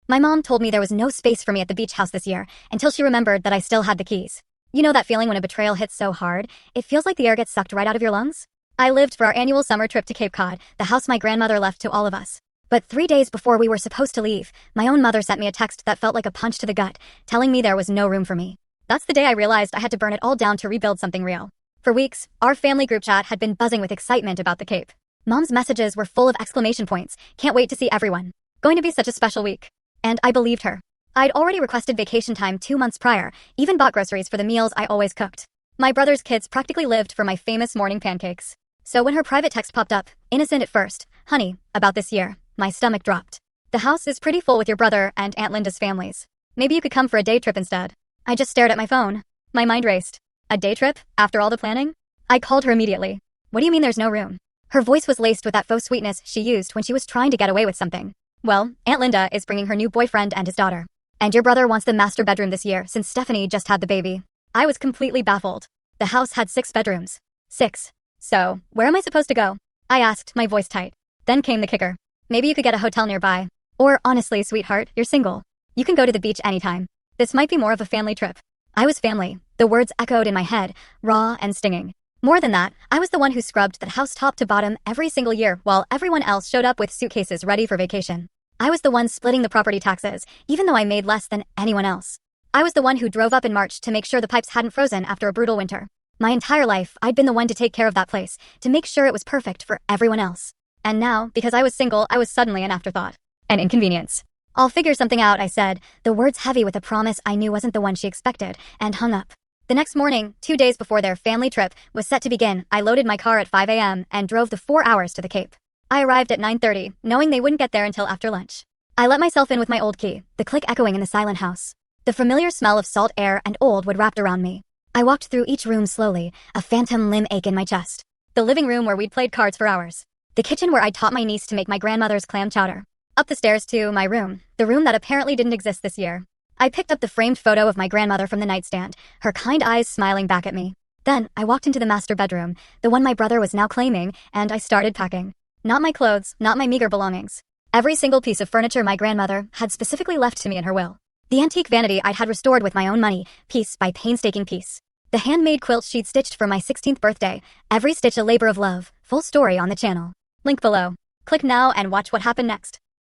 My mom told me there was no space for me at the beach house this year until she remembered that I still had the keys. You know that feeling when a betrayal hits so hard, it feels like the air gets sucked right out of your lungs? I lived for our annual summer trip to Cape Cod, the house my grandmother left to all of us. But 3 days before we were supposed to leave, my own mother sent me a text that felt like a punch to the gut, telling me there was no room for me. That's the day I realized I had to burn it all down to rebuild something real. For weeks, our family group chat had been buzzing with excitement about the Cape. Mom's messages were full of exclamation points. Can't wait to see everyone. Going to be such a special week. And I believed her. I'd already requested vacation time 2 months prior, even bought groceries for the meals I always cooked. My brother's kids practically lived for my famous morning pancakes. So when her private text popped up, innocent at first, "Honey, about this year," my stomach dropped. "The house is pretty full with your brother and Aunt Linda's families. Maybe you could come for a day trip instead." I just stared at my phone. My mind raced. A day trip, after all the planning? I called her immediately. "What do you mean there's no room?" Her voice was laced with that faux sweetness she used when she was trying to get away with something. "Well, Aunt Linda is bringing her new boyfriend and his daughter. And your brother wants the master bedroom this year since Stephanie just had the baby." I was completely baffled. The house had 6 bedrooms. 6. So, where am I supposed to go? I asked, my voice tight. Then came the kicker. "Maybe you could get a hotel nearby. Or, honestly, sweetheart, you're single. You can go to the beach anytime. This might be more of a family trip." I was family. The words echoed in my head, raw and stinging. More than that, I was the one who scrubbed that house top to bottom every single year while everyone else showed up with suitcases ready for vacation. I was the one splitting the property taxes, even though I made less than anyone else. I was the one who drove up in March to make sure the pipes hadn't frozen after a brutal winter. My entire life, I'd been the one to take care of that place, to make sure it was perfect for everyone else. And now, because I was single, I was suddenly an afterthought. An inconvenience. "I'll figure something out," I said, the words heavy with a promise I knew wasn't the one she expected, and hung up. The next morning, 2 days before their family trip was set to begin, I loaded my car at 5 a.m. and drove the 4 hours to the Cape. I arrived at 9:30, knowing they wouldn't get there until after lunch. I let myself in with my old key, the click echoing in the silent house. The familiar smell of salt air and old wood wrapped around me. I walked through each room slowly, a phantom limb ache in my chest. The living room where we'd played cards for hours. The kitchen where I taught my niece to make my grandmother's clam chowder. Up the stairs to my room, the room that apparently didn't exist this year. I picked up the framed photo of my grandmother from the nightstand, her kind eyes smiling back at me. Then, I walked into the master bedroom, the one my brother was now claiming, and I started packing. Not my clothes, not my meager belongings. Every single piece of furniture my grandmother had specifically left to me in her will. The antique vanity I'd had restored with my own money, piece by painstaking piece. The handmade quilt she'd stitched for my 16th birthday, every stitch a labor of love, full story on the channel. Link below. Click now and watch what happened next.